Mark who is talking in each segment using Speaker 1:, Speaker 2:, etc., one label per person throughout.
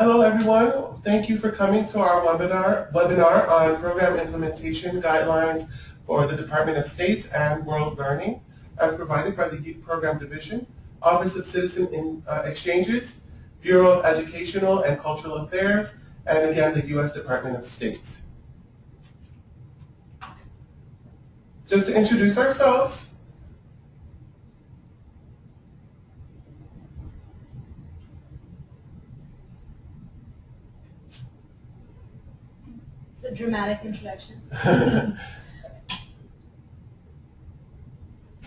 Speaker 1: Hello everyone, thank you for coming to our webinar on Program Implementation Guidelines for the Department of State and World Learning as provided by the Youth Program Division, Office of Citizen Exchanges, Bureau of Educational and Cultural Affairs, and again the U.S. Department of State. Just to introduce ourselves,
Speaker 2: It's a dramatic introduction.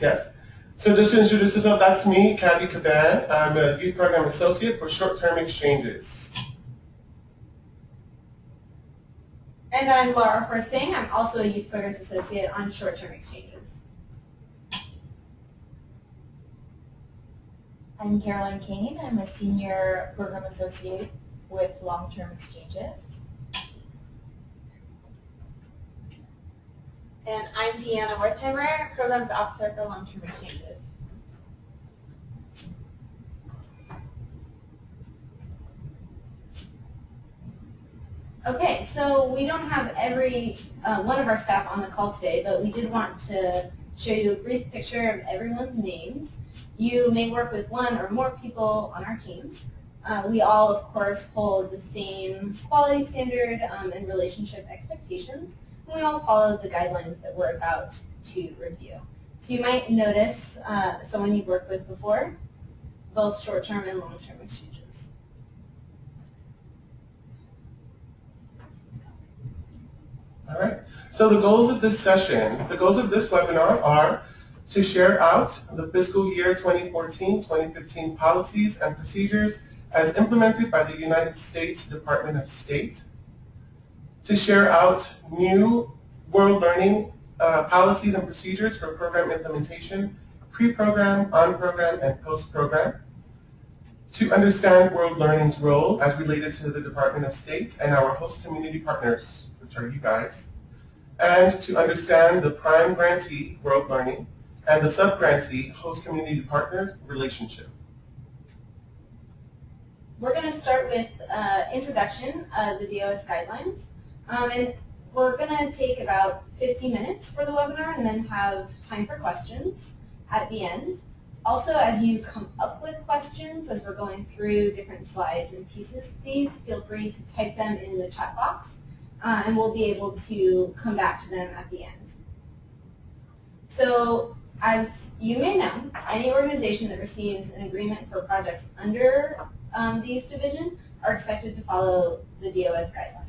Speaker 1: Yes. So just to introduce yourself, that's me, Kathy Caban. I'm a Youth Program Associate for Short-Term Exchanges.
Speaker 2: And I'm Laura Horsting. I'm also a Youth Programs Associate on Short-Term Exchanges.
Speaker 3: I'm Caroline Kane. I'm a Senior Program Associate with Long-Term Exchanges.
Speaker 4: And I'm Deanna Wertheimer, Programs Officer for Long-Term Exchanges.
Speaker 2: Okay, so we don't have every one of our staff on the call today, but we did want to show you a brief picture of everyone's names. You may work with one or more people on our teams. We all, of course, hold the same quality standard and relationship expectations. And we all follow the guidelines that we're about to review. So you might notice someone you've worked with before, both short-term and long-term exchanges.
Speaker 1: All right. So the goals of this session, the goals of this webinar are to share out the fiscal year 2014-2015 policies and procedures as implemented by the United States Department of State, to share out new World Learning policies and procedures for program implementation, pre-program, on-program, and post-program, to understand World Learning's role as related to the Department of State and our host community partners, which are you guys, and to understand the prime grantee, World Learning, and the sub-grantee, host community partners relationship.
Speaker 2: We're going to start with introduction of the DOS guidelines. And we're going to take about 15 minutes for the webinar and then have time for questions at the end. Also, as you come up with questions, as we're going through different slides and pieces, please feel free to type them in the chat box, and we'll be able to come back to them at the end. So, as you may know, any organization that receives an agreement for projects under the Youth Division are expected to follow the DOS guidelines.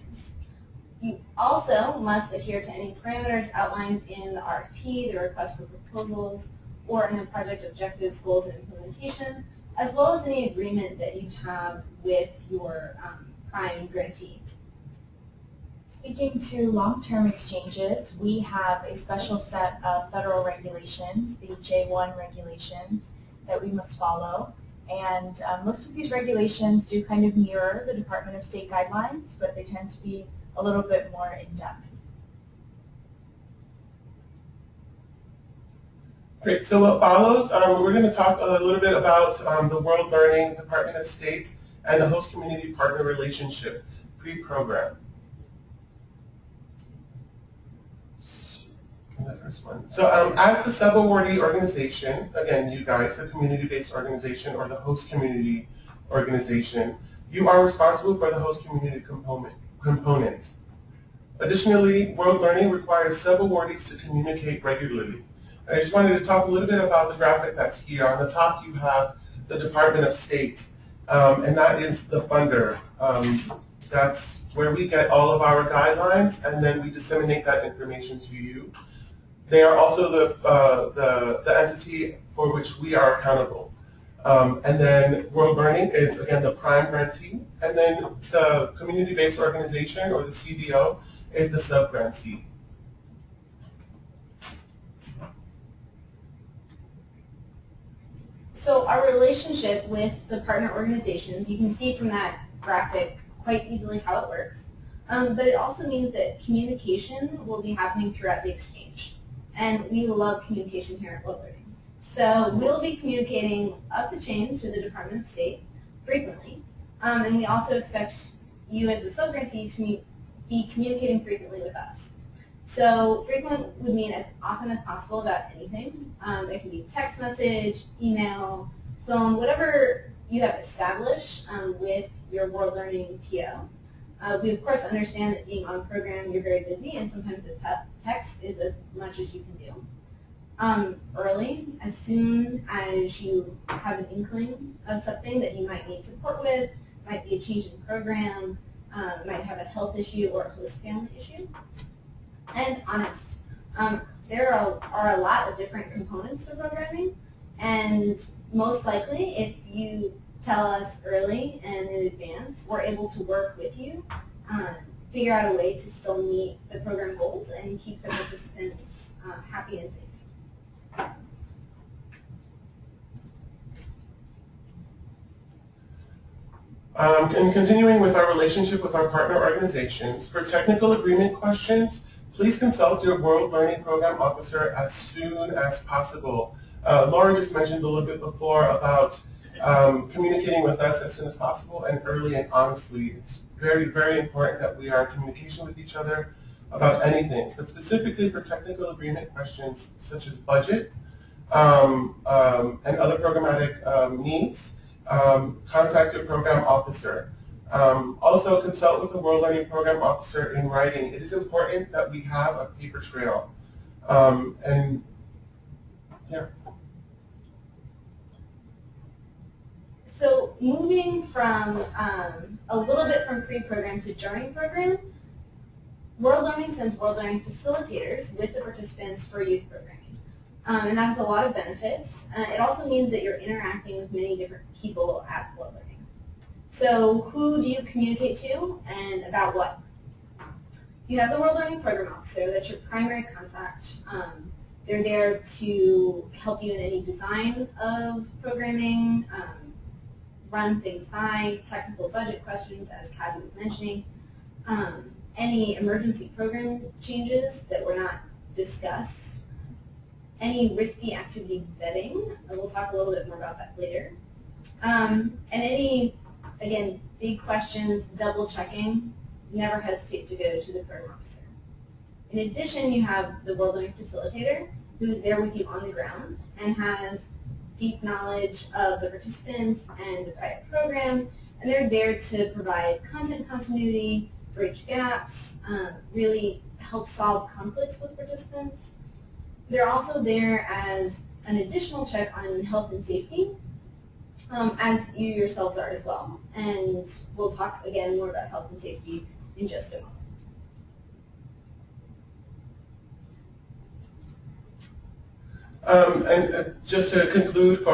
Speaker 2: You also must adhere to any parameters outlined in the RFP, the request for proposals, or in the project objectives, goals, and implementation, as well as any agreement that you have with your prime grantee.
Speaker 3: Speaking to long-term exchanges, we have a special set of federal regulations, the J1 regulations, that we must follow. And most of these regulations do kind of mirror the Department of State guidelines, but they tend to be a little bit more in-depth.
Speaker 1: Great, so what follows, we're going to talk a little bit about the World Learning, Department of State, and the host community partner relationship pre-program. So as the sub-awardee organization, again, you guys, the community-based organization or the host community organization, you are responsible for the host community component. Additionally, World Learning requires sub-awardees to communicate regularly. I just wanted to talk a little bit about the graphic that's here. On the top you have the Department of State, and that is the funder. That's where we get all of our guidelines, and then we disseminate that information to you. They are also the entity for which we are accountable. And then World Learning is, again, the prime grantee. And then the community-based organization, or the CBO, is the sub-grantee.
Speaker 2: So our relationship with the partner organizations, you can see from that graphic quite easily how it works. But it also means that communication will be happening throughout the exchange. And we love communication here at World Learning. So we'll be communicating up the chain to the Department of State frequently. And we also expect you as the subgrantee to be communicating frequently with us. So frequent would mean as often as possible about anything. It can be text message, email, phone, whatever you have established with your World Learning PO. We of course understand that being on program you're very busy and sometimes the text is as much as you can do. Early, as soon as you have an inkling of something that you might need support with, might be a change in program, might have a health issue or a host family issue. And honest. There are a lot of different components to programming, and most likely if you tell us early and in advance, we're able to work with you, figure out a way to still meet the program goals and keep the participants happy and safe.
Speaker 1: And continuing with our relationship with our partner organizations, for technical agreement questions, please consult your World Learning Program Officer as soon as possible. Laura just mentioned a little bit before about communicating with us as soon as possible and early and honestly. It's very, very important that we are in communication with each other about anything, but specifically for technical agreement questions such as budget and other programmatic needs. Contact your program officer. Also consult with the World Learning Program Officer in writing. It is important that we have a paper trail.
Speaker 2: So moving from a little bit from pre-program to during program, World Learning sends World Learning facilitators with the participants for youth programming. And that has a lot of benefits. It also means that you're interacting with many different people at World Learning. So who do you communicate to and about what? You have the World Learning Program Officer, that's your primary contact. They're there to help you in any design of programming, run things by, technical budget questions, as Kathy was mentioning, any emergency program changes that were not discussed, any risky activity vetting, and we'll talk a little bit more about that later, and any, again, big questions, double checking, never hesitate to go to the program officer. In addition, you have the World Learning Facilitator, who is there with you on the ground and has deep knowledge of the participants and the private program, and they're there to provide content continuity, bridge gaps, really help solve conflicts with participants. They're also there as an additional check on health and safety, as you yourselves are as well. And we'll talk again more about health and safety in just a moment.
Speaker 1: And just to conclude with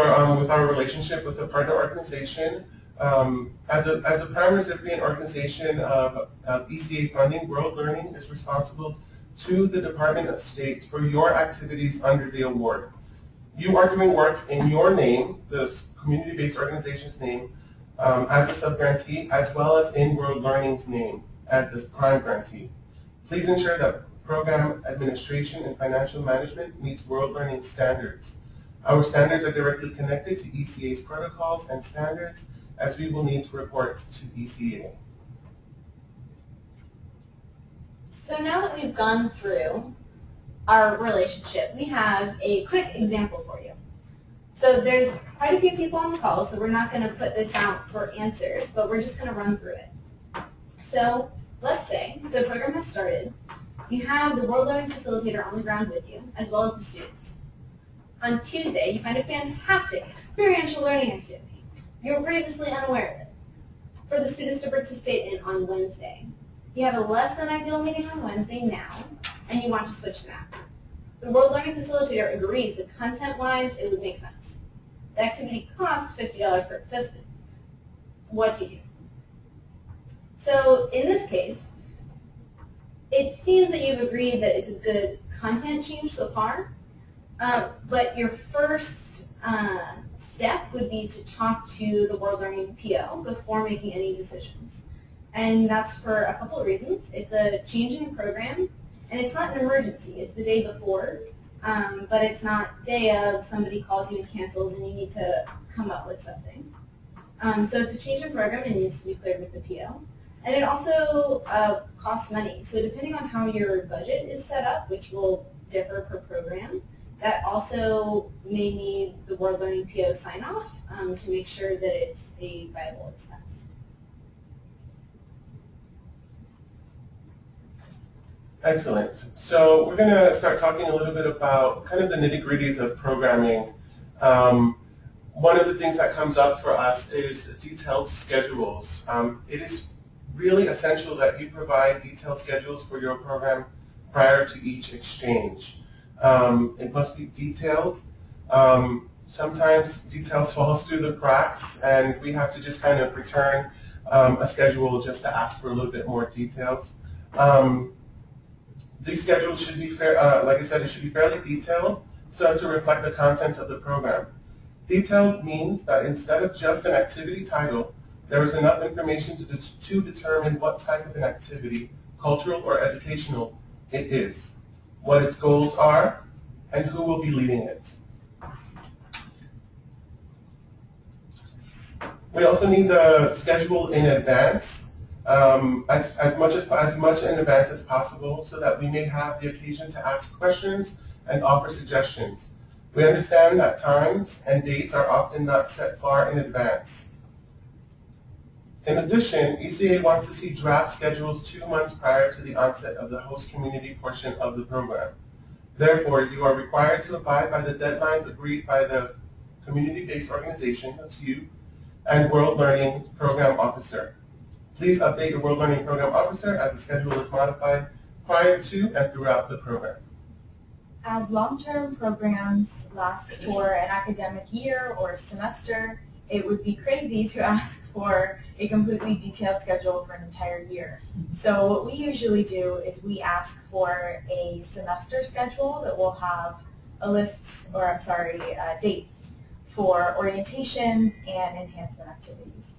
Speaker 1: our relationship with the partner organization, as a prime recipient organization of ECA funding, World Learning is responsible to the Department of State for your activities under the award. You are doing work in your name, the community-based organization's name, as a sub-grantee, as well as in World Learning's name as the prime grantee. Please ensure that program administration and financial management meets World Learning standards. Our standards are directly connected to ECA's protocols and standards, as we will need to report to ECA.
Speaker 2: So now that we've gone through our relationship, we have a quick example for you. So there's quite a few people on the call, so we're not going to put this out for answers, but we're just going to run through it. So let's say the program has started. You have the World Learning Facilitator on the ground with you, as well as the students. On Tuesday, you find a fantastic experiential learning activity. You were previously unaware of it, for the students to participate in on Wednesday. You have a less than ideal meeting on Wednesday now, and you want to switch them out. The World Learning Facilitator agrees that content-wise it would make sense. The activity costs $50 per participant. What do you do? So in this case, it seems that you've agreed that it's a good content change so far, but your first step would be to talk to the World Learning PO before making any decisions. And that's for a couple of reasons. It's a change in program, and it's not an emergency. It's the day before, but it's not day of, somebody calls you and cancels and you need to come up with something. So it's a change in program and needs to be cleared with the PO. And it also costs money. So depending on how your budget is set up, which will differ per program, that also may need the World Learning PO sign-off to make sure that it's a viable expense.
Speaker 1: Excellent. So we're going to start talking a little bit about kind of the nitty-gritties of programming. One of the things that comes up for us is detailed schedules. It is really essential that you provide detailed schedules for your program prior to each exchange. It must be detailed. Sometimes details falls through the cracks, and we have to just kind of return a schedule just to ask for a little bit more details. These schedules should be fair, like I said, it should be fairly detailed so as to reflect the content of the program. Detailed means that instead of just an activity title, there is enough information to determine what type of an activity, cultural or educational, it is, what its goals are, and who will be leading it. We also need the schedule in advance, as much in advance as possible, so that we may have the occasion to ask questions and offer suggestions. We understand that times and dates are often not set far in advance. In addition, ECA wants to see draft schedules 2 months prior to the onset of the host community portion of the program. Therefore, you are required to abide by the deadlines agreed by the community-based organization, that's you, and World Learning Program Officer. Please update your World Learning Program Officer as the schedule is modified prior to and throughout the program.
Speaker 3: As long-term programs last for an academic year or semester, it would be crazy to ask for a completely detailed schedule for an entire year. So what we usually do is we ask for a semester schedule that will have a list, or dates for orientations and enhancement activities.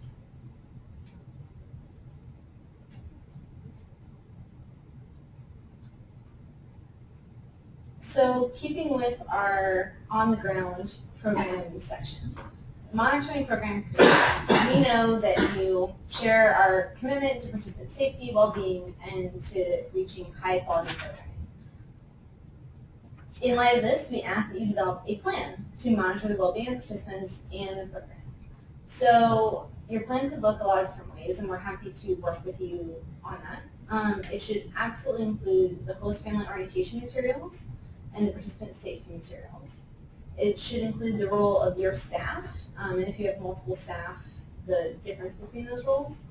Speaker 2: So keeping with our on-the-ground program section, monitoring program participants, we know that you share our commitment to participant safety, well-being, and to reaching high-quality programming. In light of this, we ask that you develop a plan to monitor the well-being of participants and the program. So your plan could look a lot of different ways, and we're happy to work with you on that. It should absolutely include the host family orientation materials and the participant safety materials. It should include the role of your staff, and if you have multiple staff, the difference between those roles,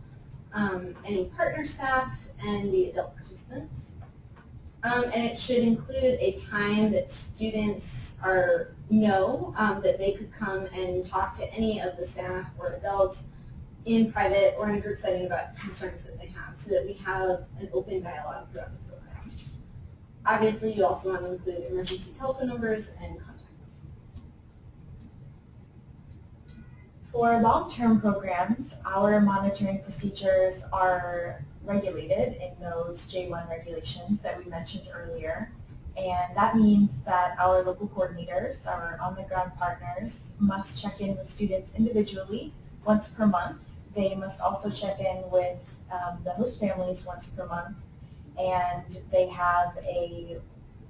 Speaker 2: any partner staff, and the adult participants. And it should include a time that students know that they could come and talk to any of the staff or adults in private or in a group setting about concerns that they have, so that we have an open dialogue throughout the program. Obviously, you also want to include emergency telephone numbers and contacts.
Speaker 3: For long-term programs, our monitoring procedures are regulated in those J1 regulations that we mentioned earlier. And that means that our local coordinators, our on-the-ground partners, must check in with students individually once per month. They must also check in with the host families once per month. And they have a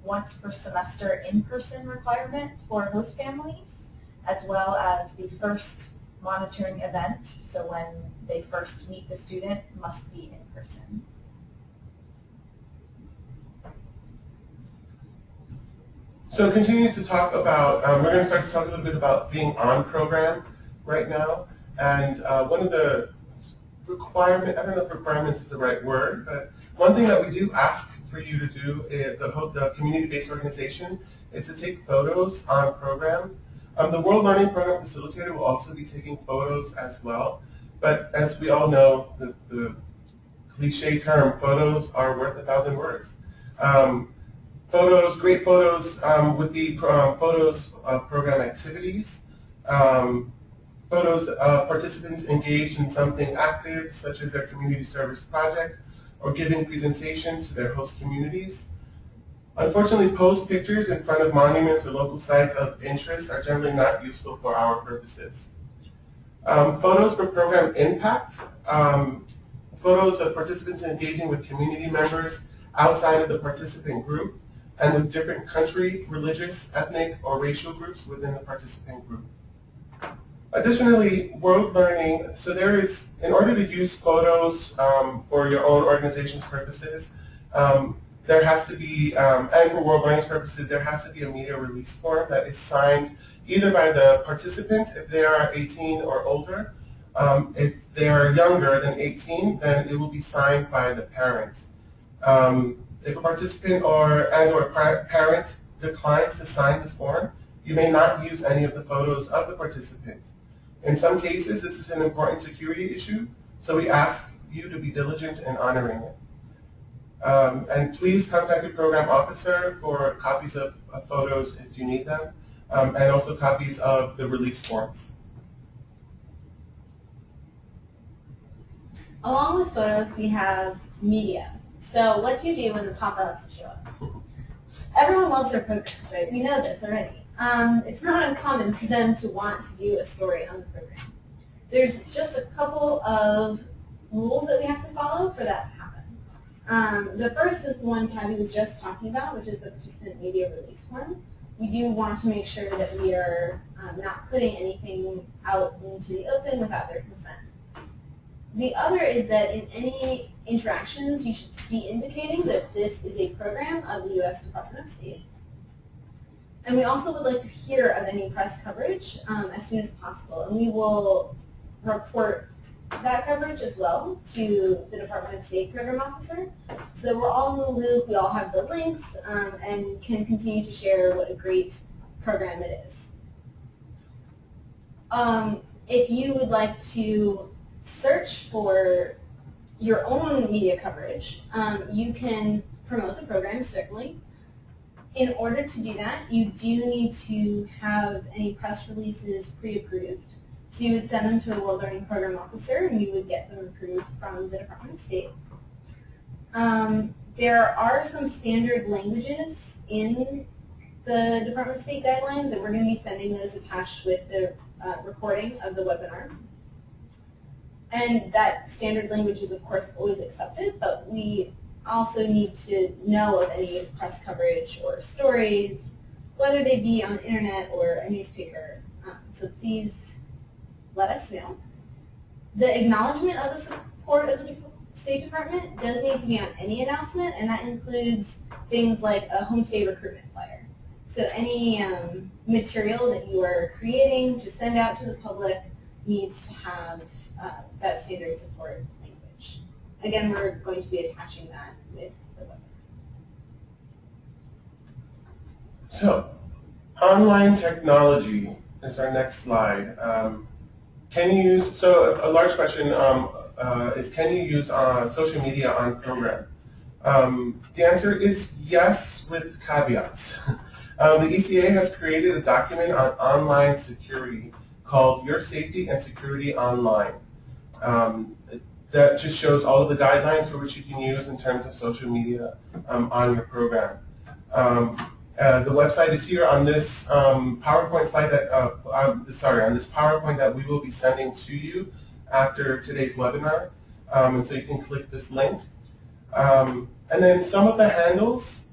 Speaker 3: once per semester in-person requirement for host families, as well as the first monitoring event. So when they first meet the student, must be in person.
Speaker 1: So continuing to talk about, we're going to start to talk a little bit about being on program right now. And one of the requirements, I don't know if requirements is the right word, but one thing that we do ask for you to do, the community-based organization, is to take photos on program. The World Learning Program Facilitator will also be taking photos as well. But as we all know, the cliche term, photos are worth 1,000 words. Great photos would be photos of program activities, photos of participants engaged in something active, such as their community service project, or giving presentations to their host communities. Unfortunately, post pictures in front of monuments or local sites of interest are generally not useful for our purposes. Photos for program impact. Photos of participants engaging with community members outside of the participant group and with different country, religious, ethnic, or racial groups within the participant group. Additionally, world learning, so there is, in order to use photos for your own organization's purposes, there has to be, and for world learning's purposes, there has to be a media release form that is signed either by the participant if they are 18 or older. If they are younger than 18, then it will be signed by the parent. If a participant or parent declines to sign this form, you may not use any of the photos of the participant. In some cases, this is an important security issue, so we ask you to be diligent in honoring it. And please contact your program officer for copies of photos if you need them, and also copies of the release forms.
Speaker 2: Along with photos, we have media. So what do you do when the paparazzi show up? Everyone loves their programs, right? We know this already. It's not uncommon for them to want to do a story on the program. There's just a couple of rules that we have to follow for that to happen. The first is the one Cabby was just talking about, which is the participant media release form. We do want to make sure that we are not putting anything out into the open without their consent. The other is that in any interactions, you should be indicating that this is a program of the U.S. Department of State. And we also would like to hear of any press coverage as soon as possible. And we will report that coverage as well to the Department of State Program Officer. So that we're all in the loop, we all have the links, and can continue to share what a great program it is. If you would like to search for your own media coverage, you can promote the program, certainly. In order to do that, you do need to have any press releases pre-approved. So you would send them to a World Learning Program Officer, and we would get them approved from the Department of State. There are some standard languages in the Department of State guidelines, and we're going to be sending those attached with the recording of the webinar. And that standard language is, of course, always accepted, but we also need to know of any press coverage or stories, whether they be on the internet or a newspaper. So please let us know. The acknowledgement of the support of the State Department does need to be on any announcement, and that includes things like a homestay recruitment flyer. So any material that you are creating to send out to the public needs to have that standard support language. Again, we're going to be attaching that with the webinar.
Speaker 1: So, online technology is our next slide. Can you use, so a large question is, can you use social media on program? The answer is yes, with caveats. The ECA has created a document on online security called Your Safety and Security Online. That just shows all of the guidelines for which you can use in terms of social media on your program. The website is here on this PowerPoint slide that, on this PowerPoint that we will be sending to you after today's webinar. And so you can click this link. And then some of the handles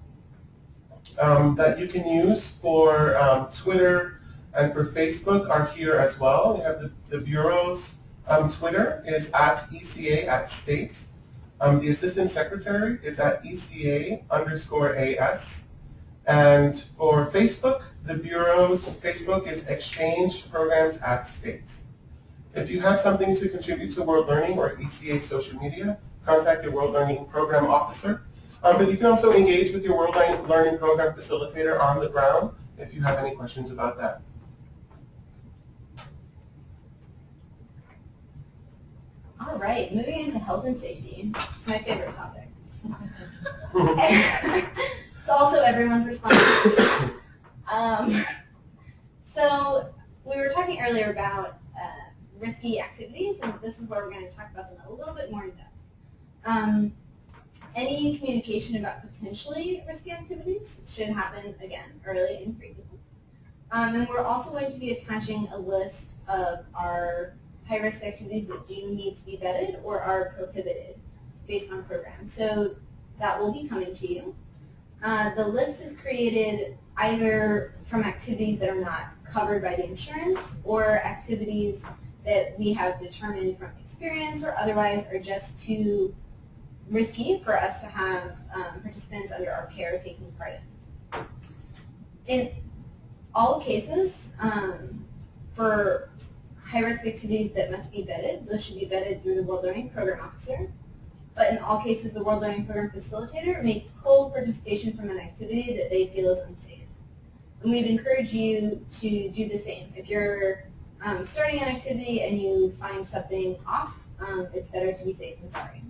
Speaker 1: that you can use for Twitter and for Facebook are here as well. You have the Bureau's Twitter is at ECA@state. The Assistant Secretary is at ECA_AS. And for Facebook, the Bureau's Facebook is Exchange Programs at State. If you have something to contribute to World Learning or ECA social media, contact your World Learning Program Officer. But you can also engage with your World Learning Program Facilitator on the ground if you have any questions about that.
Speaker 2: All right, moving into health and safety. It's my favorite topic. It's also everyone's responsibility. So we were talking earlier about risky activities, and this is where we're going to talk about them a little bit more in depth. Any communication about potentially risky activities should happen, again, early and frequently. And we're also going to be attaching a list of our high-risk activities that do need to be vetted or are prohibited based on program. So that will be coming to you. The list is created either from activities that are not covered by the insurance or activities that we have determined from experience or otherwise are just too risky for us to have participants under our care taking part in. In all cases, for high-risk activities that must be vetted, those should be vetted through the World Learning Program Officer. But in all cases, the World Learning Program Facilitator may pull participation from an activity that they feel is unsafe. And we'd encourage you to do the same. If you're starting an activity and you find something off, it's better to be safe than sorry.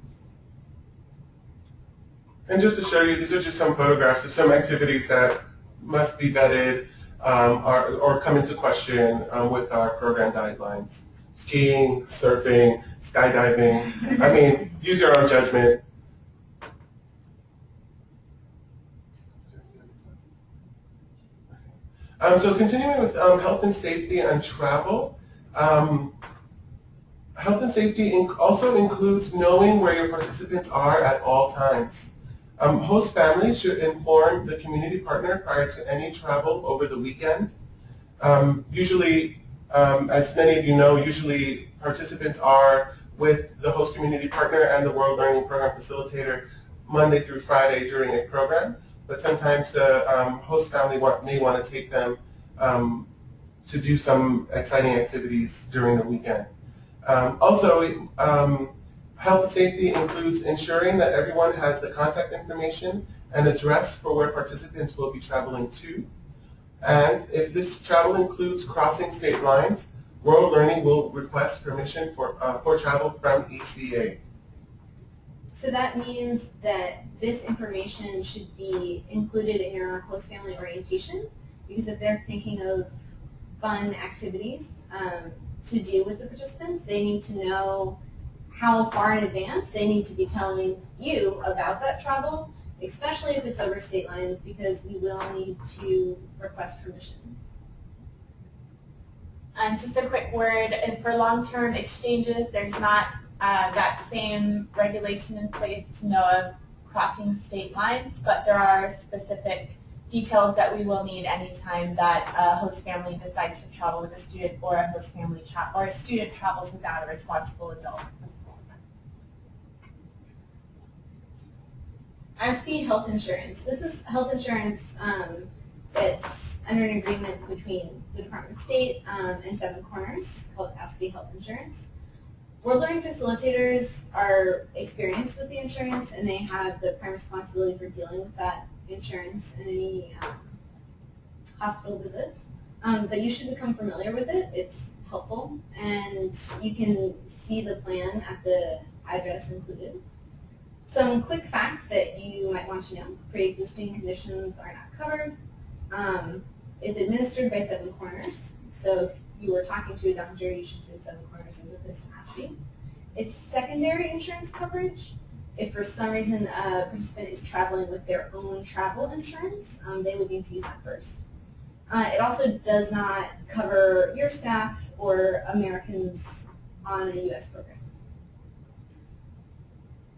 Speaker 1: And just to show you, these are just some photographs of some activities that must be vetted or come into question with our program guidelines. Skiing, surfing, skydiving. I mean, use your own judgment. So continuing with health and safety and travel. Health and safety also includes knowing where your participants are at all times. Host families should inform the community partner prior to any travel over the weekend. Usually, as many of you know, usually participants are with the host community partner and the World Learning Program Facilitator Monday through Friday during a program, but sometimes the host family may want to take them to do some exciting activities during the weekend. Also, health and safety includes ensuring that everyone has the contact information and address for where participants will be traveling to. And if this travel includes crossing state lines, World Learning will request permission for travel from ECA.
Speaker 2: So that means that this information should be included in your host family orientation, because if they're thinking of fun activities to do with the participants, they need to know how far in advance they need to be telling you about that travel, especially if it's over state lines, because we will need to request permission.
Speaker 4: Just a quick word, and for long-term exchanges, there's not that same regulation in place to know of crossing state lines, but there are specific details that we will need anytime that a host family decides to travel with a student, or a host family or a student travels without a responsible adult.
Speaker 2: ASPE health insurance. This is health insurance that's under an agreement between the Department of State and Seven Corners called ASPE Health Insurance. World Learning Facilitators are experienced with the insurance, and they have the prime responsibility for dealing with that insurance in any hospital visits. But you should become familiar with it. It's helpful, and you can see the plan at the address included. Some quick facts that you might want to know. Pre-existing conditions are not covered. It's administered by Seven Corners. So if you were talking to a doctor, you should say Seven Corners as opposed to ASPE. It's secondary insurance coverage. If for some reason a participant is traveling with their own travel insurance, they would need to use that first. It also does not cover your staff or Americans on a U.S. program.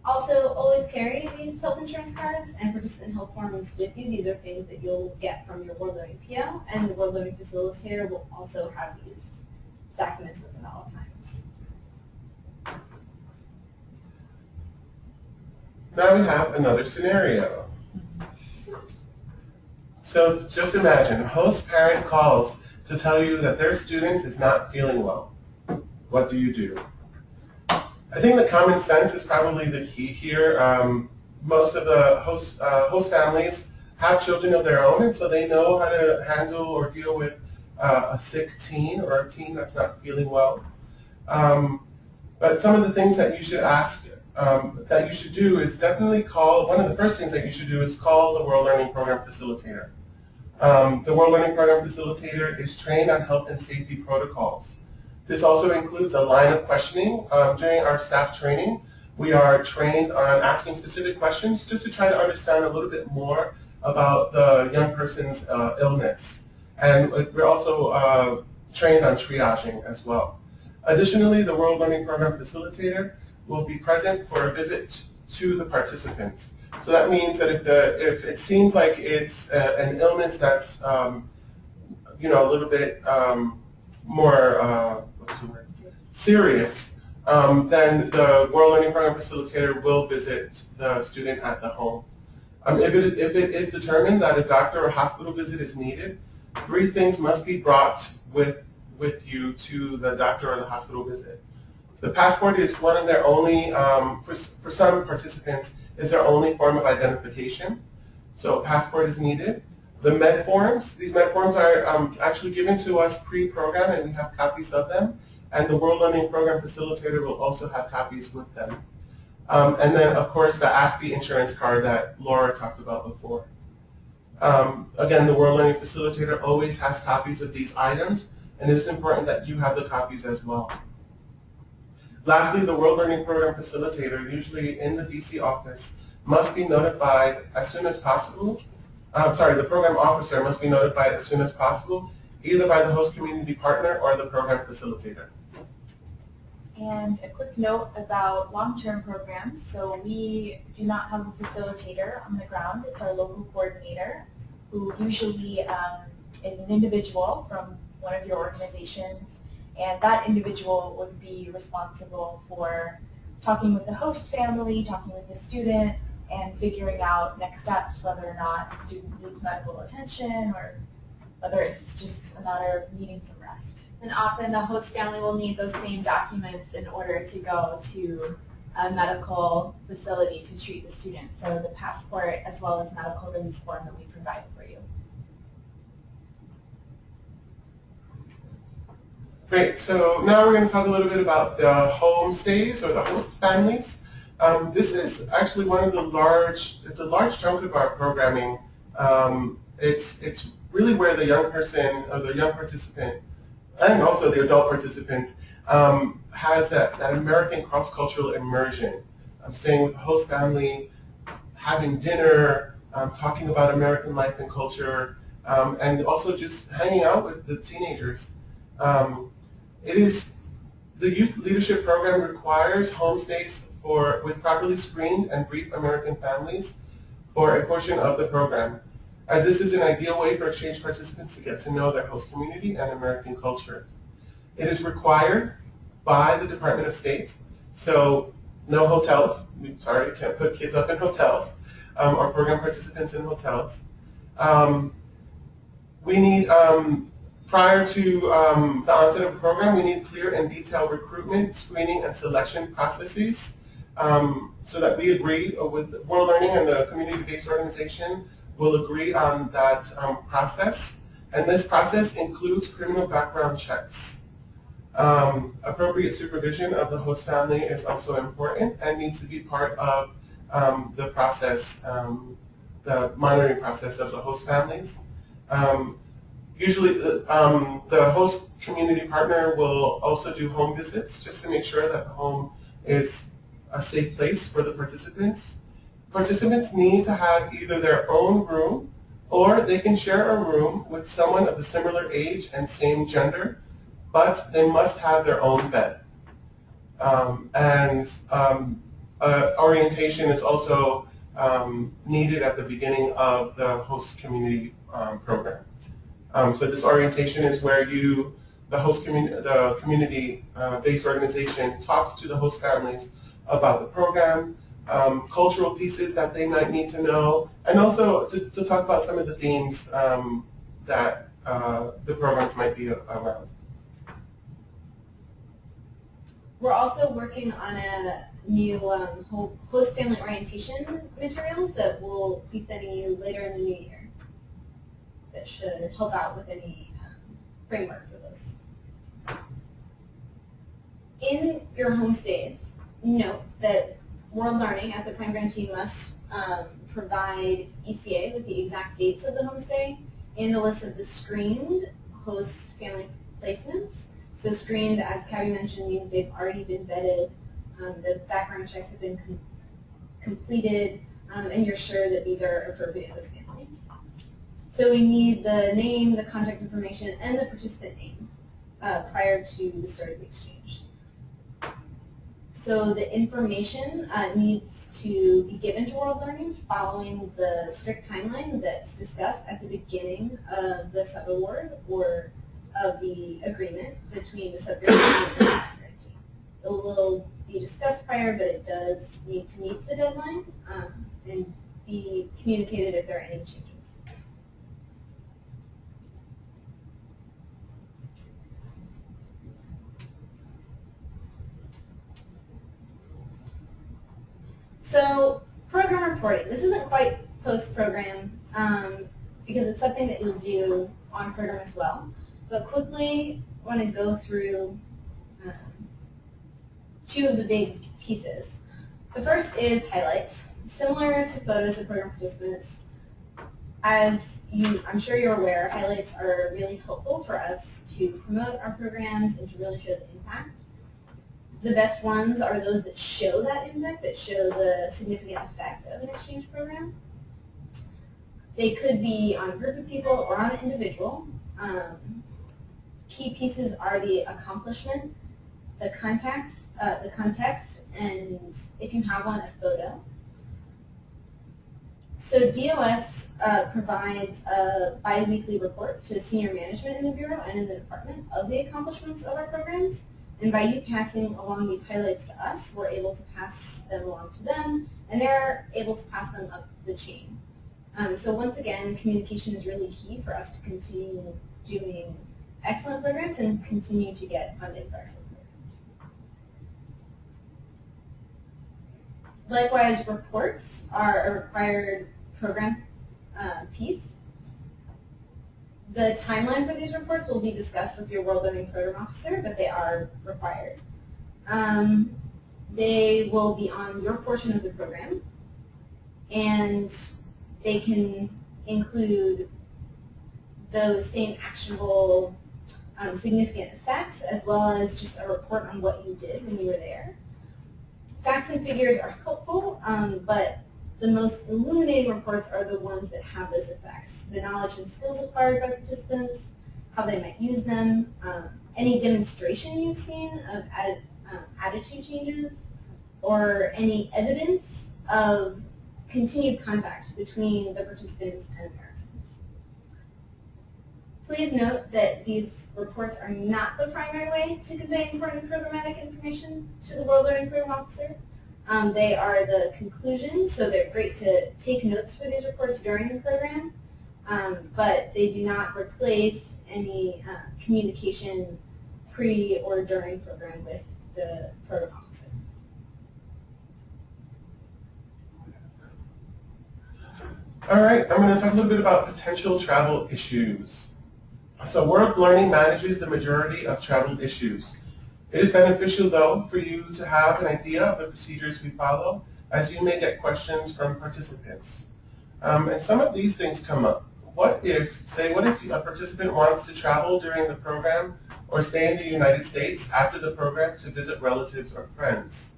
Speaker 2: Also, always carry these health insurance cards and participant health forms with you. These are things that you'll get from your World Learning PO, and the World Learning Facilitator will also have these documents with them at all times.
Speaker 1: Now we have another scenario. So just imagine, a host parent calls to tell you that their student is not feeling well. What do you do? I think that common sense is probably the key here. Most of the host families have children of their own, and so they know how to handle or deal with a sick teen or a teen that's not feeling well. But some of the things that you should ask, that you should do is definitely call, one of the first things that you should do is call the World Learning Program Facilitator. The World Learning Program Facilitator is trained on health and safety protocols. This also includes a line of questioning. During our staff training, we are trained on asking specific questions just to try to understand a little bit more about the young person's illness. And we're also trained on triaging as well. Additionally, the World Learning Program Facilitator will be present for a visit to the participants. So that means that if it seems like it's an illness that's a little bit more what's the word? Serious, then the World Learning Program Facilitator will visit the student at the home. If it is determined that a doctor or hospital visit is needed, 3 things must be brought with you to the doctor or the hospital visit. The passport is one of their only, for some participants, is their only form of identification. So a passport is needed. The med forms, these med forms are actually given to us pre-program, and we have copies of them. And the World Learning Program Facilitator will also have copies with them. And then, of course, the ASPE insurance card that Laura talked about before. Again, the World Learning Facilitator always has copies of these items, and it is important that you have the copies as well. Lastly, the World Learning Program Facilitator, usually in the DC office, must be notified as soon as possible. The program officer must be notified as soon as possible, either by the host community partner or the program facilitator.
Speaker 3: And a quick note about long-term programs. So we do not have a facilitator on the ground. It's our local coordinator, who usually is an individual from one of your organizations. And that individual would be responsible for talking with the host family, talking with the student, and figuring out next steps, whether or not the student needs medical attention or whether it's just a matter of needing some rest.
Speaker 4: And often the host family will need those same documents in order to go to a medical facility to treat the student. So the passport as well as medical release form that we provide for you.
Speaker 1: Great, so now we're going to talk a little bit about the homestays or the host families. This is actually one of the it's a large chunk of our programming. It's really where the young person or the young participant and also the adult participant has that American cross-cultural immersion. Staying with the host family, having dinner, talking about American life and culture, and also just hanging out with the teenagers. The Youth Leadership Program requires homestays with properly screened and briefed American families for a portion of the program, as this is an ideal way for exchange participants to get to know their host community and American cultures. It is required by the Department of State, so no hotels. Sorry, can't put kids up in hotels or program participants in hotels. We need, prior to the onset of the program, we need clear and detailed recruitment, screening, and selection processes so that we agree with World Learning and the community-based organization will agree on that process. And this process includes criminal background checks. Appropriate supervision of the host family is also important and needs to be part of the process, the monitoring process of the host families. Usually the host community partner will also do home visits just to make sure that the home is a safe place for the participants. Participants need to have either their own room or they can share a room with someone of the similar age and same gender, but they must have their own bed. Orientation is also needed at the beginning of the host community program. So this orientation is where the community-based organization talks to the host families about the program, cultural pieces that they might need to know, and also to talk about some of the themes that the programs might be around.
Speaker 2: We're also working on a new host family orientation materials that we'll be sending you later in the new year that should help out with any framework for those. In your homestays, note that World Learning, as the prime grantee, must provide ECA with the exact dates of the homestay and a list of the screened host family placements. So screened, as Cabby mentioned, means they've already been vetted, the background checks have been completed, and you're sure that these are appropriate host families. So we need the name, the contact information, and the participant name. prior to the start of the exchange. So the information needs to be given to World Learning following the strict timeline that's discussed at the beginning of the sub-award or of the agreement between the subgrade team and the primary team. It will be discussed prior, but it does need to meet the deadline and be communicated if there are any changes. So program reporting. This isn't quite post-program because it's something that you'll do on program as well. But quickly, I want to go through two of the big pieces. The first is highlights. Similar to photos of program participants, as I'm sure you're aware, highlights are really helpful for us to promote our programs and to really show the impact. The best ones are those that show that impact, that show the significant effect of an exchange program. They could be on a group of people or on an individual. Key pieces are the accomplishment, the context, and if you have one, a photo. So DOS provides a bi-weekly report to senior management in the Bureau and in the department of the accomplishments of our programs. And by you passing along these highlights to us, we're able to pass them along to them, and they're able to pass them up the chain. So once again, communication is really key for us to continue doing excellent programs and continue to get funded for excellent programs. Likewise, reports are a required program piece. The timeline for these reports will be discussed with your World Learning Program Officer, but they are required. They will be on your portion of the program, and they can include those same actionable significant effects as well as just a report on what you did when you were there. Facts and figures are helpful, but the most illuminating reports are the ones that have those effects. The knowledge and skills acquired by participants, how they might use them, any demonstration you've seen of attitude changes, or any evidence of continued contact between the participants and Americans. Please note that these reports are not the primary way to convey important programmatic information to the World Learning Program Officer. They are the conclusion, so they're great to take notes for these reports during the program, but they do not replace any communication pre or during program with the program officer.
Speaker 1: All right, I'm going to talk a little bit about potential travel issues. So World Learning manages the majority of travel issues. It is beneficial, though, for you to have an idea of the procedures we follow, as you may get questions from participants. And some of these things come up. What if a participant wants to travel during the program or stay in the United States after the program to visit relatives or friends?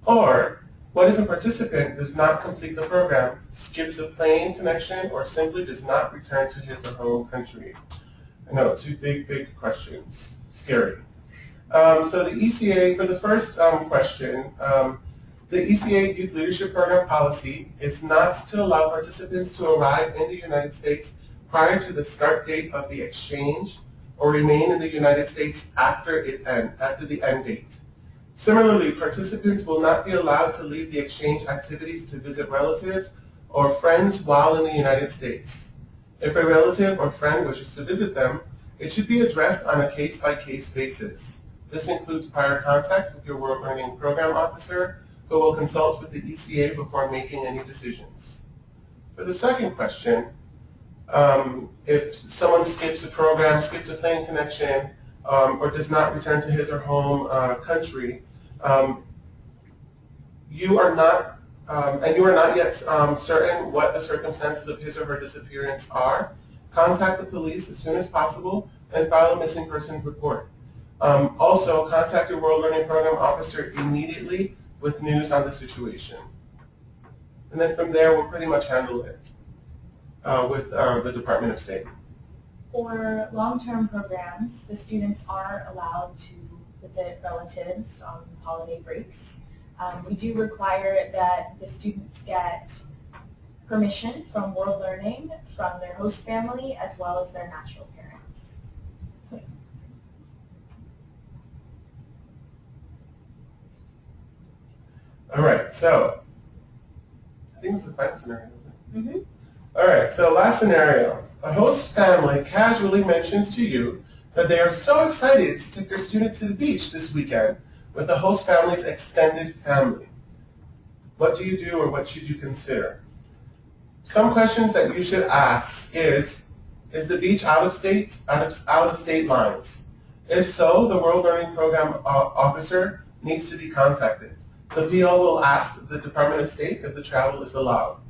Speaker 1: Or what if a participant does not complete the program, skips a plane connection, or simply does not return to his or her home country? I know, two big questions. Scary. So the ECA, for the first question, the ECA Youth Leadership Program policy is not to allow participants to arrive in the United States prior to the start date of the exchange or remain in the United States after the end date. Similarly, participants will not be allowed to leave the exchange activities to visit relatives or friends while in the United States. If a relative or friend wishes to visit them, it should be addressed on a case-by-case basis. This includes prior contact with your World Learning Program Officer, who will consult with the ECA before making any decisions. For the second question, if someone skips a program, skips a plane connection, or does not return to his or home country, you are not yet certain what the circumstances of his or her disappearance are, contact the police as soon as possible and file a missing persons report. Also, contact your World Learning Program Officer immediately with news on the situation. And then from there, we'll pretty much handle it with the Department of State.
Speaker 3: For long-term programs, the students are allowed to visit relatives on holiday breaks. We do require that the students get permission from World Learning, from their host family, as well as their natural parents.
Speaker 1: All right, so I think this is the final scenario, isn't it?
Speaker 2: Mm-hmm.
Speaker 1: All right, so last scenario. A host family casually mentions to you that they are so excited to take their student to the beach this weekend with the host family's extended family. What do you do, or what should you consider? Some questions that you should ask is the beach out of state lines? If so, the World Learning Program officer needs to be contacted. The PO will ask the Department of State if the travel is allowed.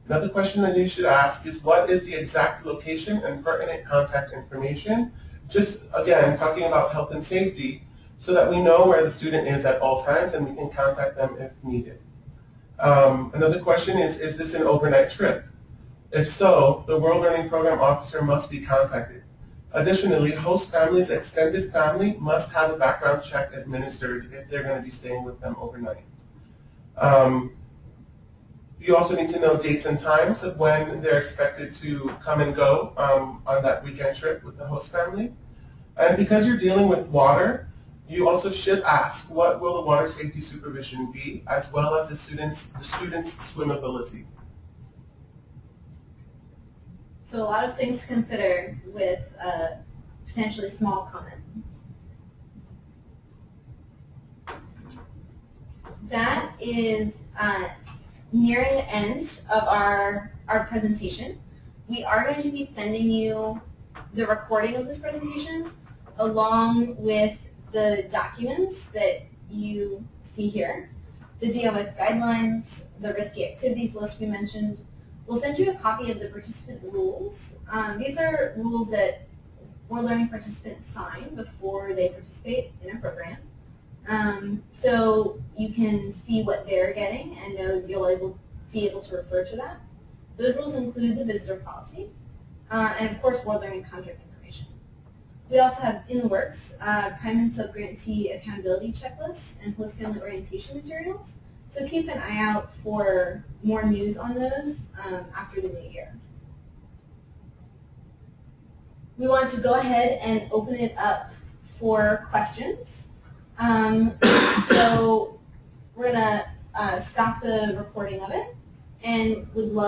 Speaker 1: Another question that you should ask is, what is the exact location and pertinent contact information? Just, again, talking about health and safety, so that we know where the student is at all times and we can contact them if needed. Another question is this an overnight trip? If so, the World Learning Program officer must be contacted. Additionally, host family's extended family must have a background check administered if they're going to be staying with them overnight. You also need to know dates and times of when they're expected to come and go on that weekend trip with the host family. And because you're dealing with water, you also should ask, what will the water safety supervision be, as well as the student's swimmability.
Speaker 2: So a lot of things to consider with a potentially small comment. That is nearing the end of our presentation. We are going to be sending you the recording of this presentation along with the documents that you see here, the DOS guidelines, the risky activities list we mentioned. We'll send you a copy of the participant rules. These are rules that World Learning participants sign before they participate in a program. So you can see what they're getting and know you'll be able to refer to that. Those rules include the visitor policy and, of course, World Learning contact information. We also have in the works prime and sub-grantee accountability checklists and host family orientation materials. So keep an eye out for more news on those after the new year. We want to go ahead and open it up for questions. So we're going to stop the recording of it and would love